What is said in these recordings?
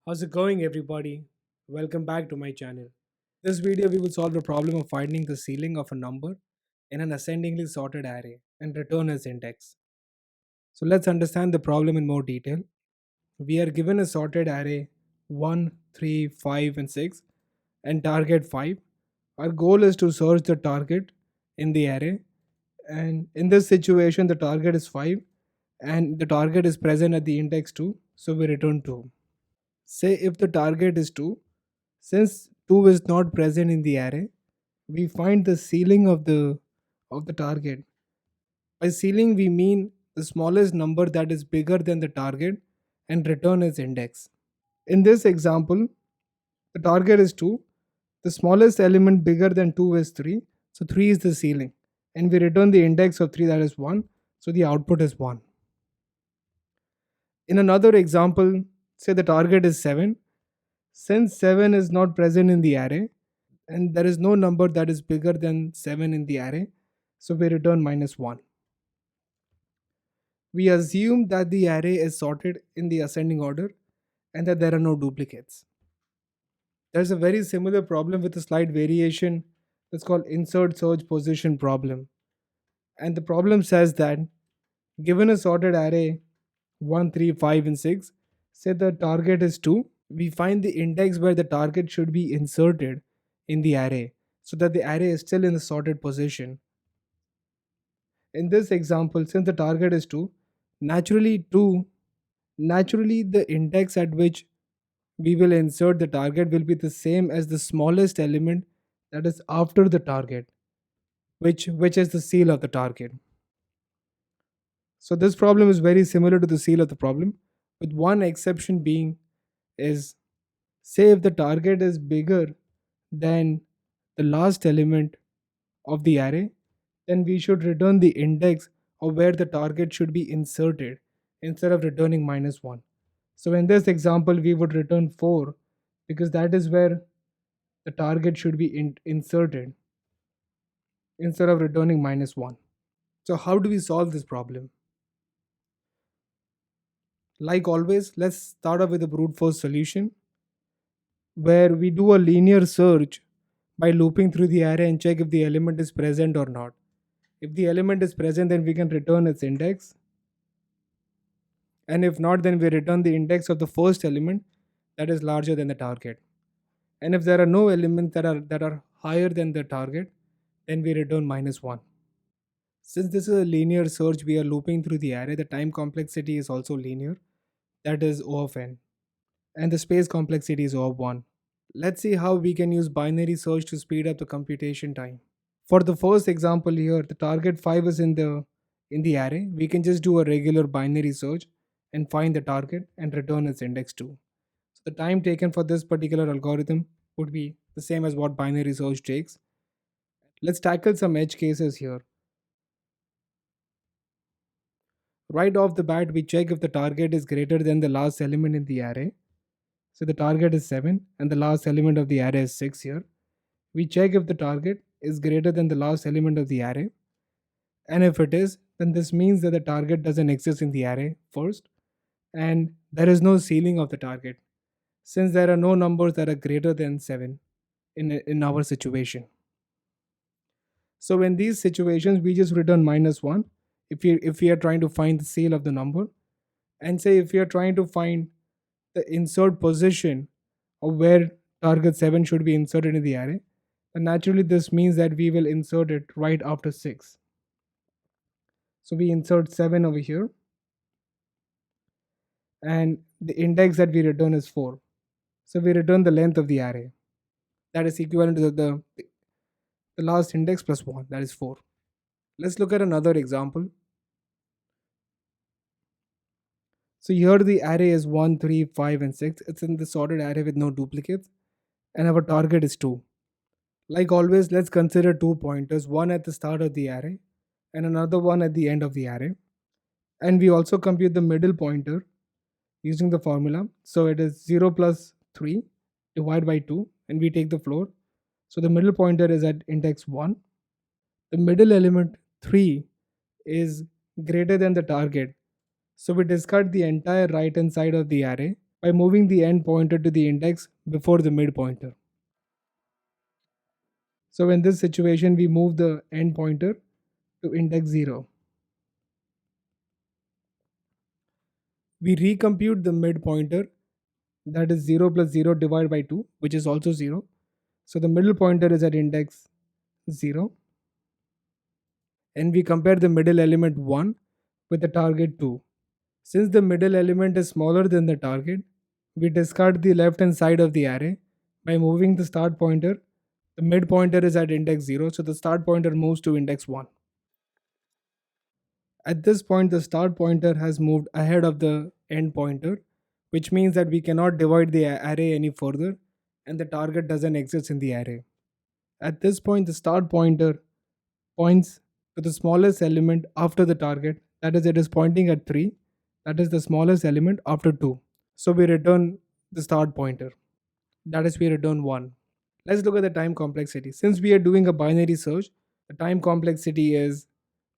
How's it going, everybody? Welcome back to my channel. This video we will solve the problem of finding the ceiling of a number in an ascendingly sorted array and return its index. So let's understand the problem in more detail. We are given a sorted array 1, 3, 5 and 6 and target 5. Our goal is to search the target in the array, and in this situation the target is 5 and the target is present at the index 2, so we return 2. Say if the target is 2, since 2 is not present in the array, we find the ceiling of the target. By ceiling we mean the smallest number that is bigger than the target and return its index. In this example, the target is 2, the smallest element bigger than 2 is 3, so 3 is the ceiling, and we return the index of 3, that is 1, so the output is 1. In another example, say the target is 7. Since 7 is not present in the array and there is no number that is bigger than 7 in the array, so we return -1. We assume that the array is sorted in the ascending order and that there are no duplicates. There's a very similar problem with a slight variation that's called insert search position problem. And the problem says that given a sorted array 1, 3, 5 and 6, say the target is 2, we find the index where the target should be inserted in the array so that the array is still in the sorted position. In this example, since the target is 2, naturally the index at which we will insert the target will be the same as the smallest element that is after the target, which is the seal of the target. So this problem is very similar to the seal of the problem, with one exception being is, say if the target is bigger than the last element of the array, then we should return the index of where the target should be inserted instead of returning -1. So in this example, we would return 4 because that is where the target should be inserted instead of returning -1. So how do we solve this problem? Like always, let's start off with a brute force solution where we do a linear search by looping through the array and check if the element is present or not. If the element is present, then we can return its index, and if not, then we return the index of the first element that is larger than the target. And if there are no elements that are higher than the target, then we return -1. Since this is a linear search, we are looping through the array. The time complexity is also linear, that is O of n, and the space complexity is O of 1. Let's see how we can use binary search to speed up the computation time. For the first example here, the target 5 is in the array. We can just do a regular binary search and find the target and return its index 2. So the time taken for this particular algorithm would be the same as what binary search takes. Let's tackle some edge cases here. Right off the bat, we check if the target is greater than the last element in the array. So the target is 7 and the last element of the array is 6 here. We check if the target is greater than the last element of the array. And if it is, then this means that the target doesn't exist in the array first, and there is no ceiling of the target since there are no numbers that are greater than 7 in our situation. So in these situations, we just return -1 if we are trying to find the seal of the number, and say if we are trying to find the insert position of where target 7 should be inserted in the array, then naturally this means that we will insert it right after 6. So we insert 7 over here, and the index that we return is 4. So we return the length of the array, that is equivalent to the last index plus 1, that is 4. Let's look at another example. So here the array is 1, 3, 5 and 6. It's in the sorted array with no duplicates, and our target is 2. Like always, let's consider two pointers, one at the start of the array and another one at the end of the array. And we also compute the middle pointer using the formula. So it is 0 plus 3 divided by 2, and we take the floor. So the middle pointer is at index 1. The middle element 3 is greater than the target. So we discard the entire right hand side of the array by moving the end pointer to the index before the mid pointer. So in this situation, we move the end pointer to index 0. We recompute the mid pointer, that is 0 plus 0 divided by 2, which is also 0. So the middle pointer is at index 0, and we compare the middle element 1 with the target 2. Since the middle element is smaller than the target, we discard the left hand side of the array by moving the start pointer. The mid pointer is at index 0, so the start pointer moves to index 1. At this point, the start pointer has moved ahead of the end pointer, which means that we cannot divide the array any further and the target doesn't exist in the array. At this point, the start pointer points to the smallest element after the target, that is, it is pointing at 3, that is the smallest element after 2. So we return the start pointer, that is, we return 1. Let's look at the time complexity. Since we are doing a binary search, the time complexity is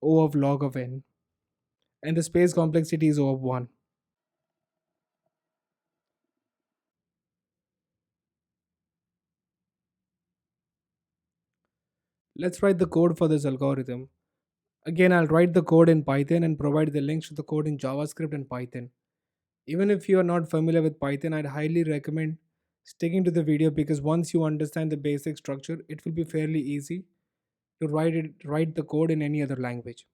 O of log of n, and the space complexity is O of 1. Let's write the code for this algorithm. Again, I'll write the code in Python and provide the links to the code in JavaScript and Python. Even if you are not familiar with Python, I'd highly recommend sticking to the video because once you understand the basic structure, it will be fairly easy to write the code in any other language.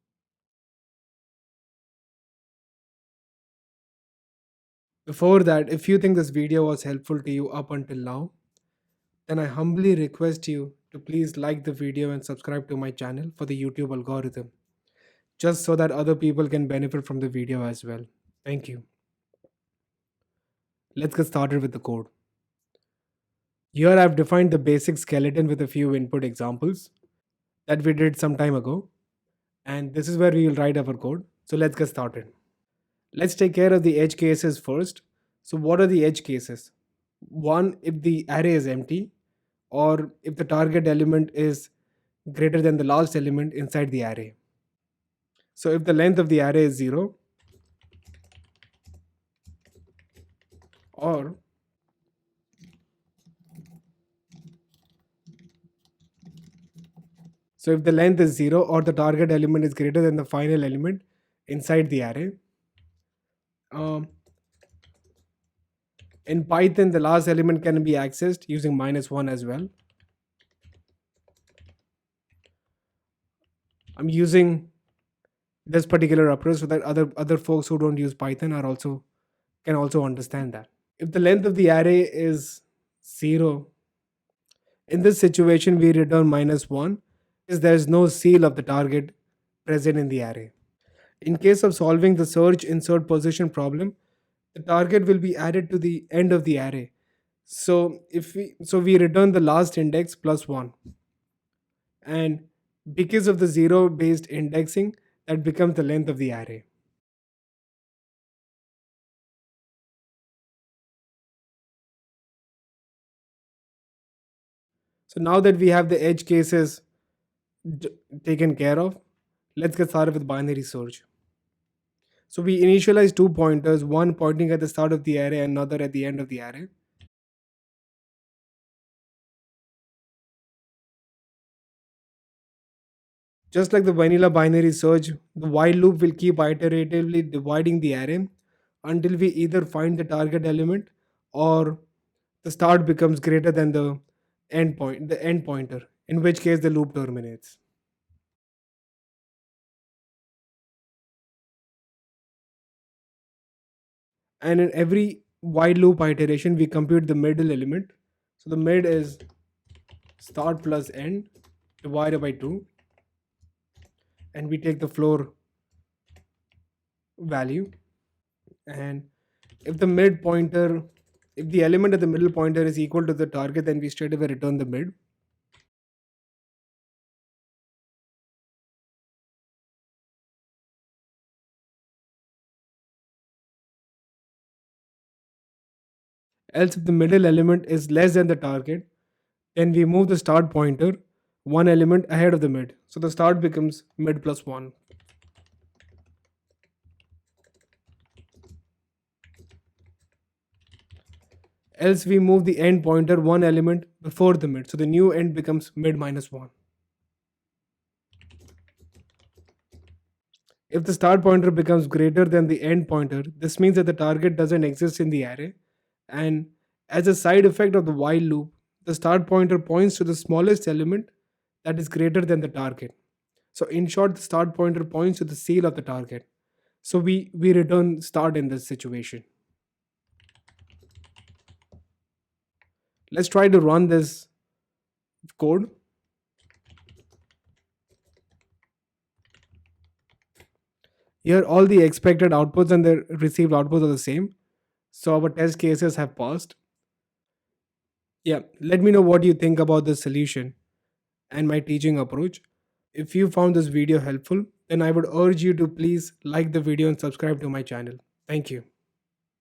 Before that, if you think this video was helpful to you up until now, then I humbly request you to please like the video and subscribe to my channel for the YouTube algorithm, just so that other people can benefit from the video as well. Thank you. Let's get started with the code. Here I've defined the basic skeleton with a few input examples that we did some time ago. And this is where we will write our code. So let's get started. Let's take care of the edge cases first. So what are the edge cases? One, if the array is empty, or if the target element is greater than the last element inside the array. So if the length of the array is 0, or so if the length is 0 or the target element is greater than the final element inside the array. In Python, the last element can be accessed using -1 as well. I'm using this particular approach so that other folks who don't use Python can also understand that. If the length of the array is 0, in this situation we return -1 because there is no seal of the target present in the array. In case of solving the search insert position problem, the target will be added to the end of the array. So we return the last index plus 1, and because of the 0 based indexing, that becomes the length of the array. So now that we have the edge cases taken care of, let's get started with binary search. So we initialize two pointers, one pointing at the start of the array and another at the end of the array. Just like the vanilla binary search, the while loop will keep iteratively dividing the array until we either find the target element or the start becomes greater than the end pointer, in which case the loop terminates. And in every while loop iteration, we compute the middle element. So the mid is start plus end divided by 2, and we take the floor value. And if the mid pointer, if the element of the middle pointer is equal to the target, then we straight away return the mid. Else, if the middle element is less than the target, then we move the start pointer one element ahead of the mid. So the start becomes mid plus 1. Else we move the end pointer one element before the mid. So the new end becomes mid minus 1. If the start pointer becomes greater than the end pointer, this means that the target doesn't exist in the array. And as a side effect of the while loop, the start pointer points to the smallest element that is greater than the target. So in short, the start pointer points to the seal of the target. So we return start in this situation. Let's try to run this code. Here all the expected outputs and the received outputs are the same. So our test cases have passed. Yeah, let me know what you think about this solution and my teaching approach. If you found this video helpful, then I would urge you to please like the video and subscribe to my channel. Thank you.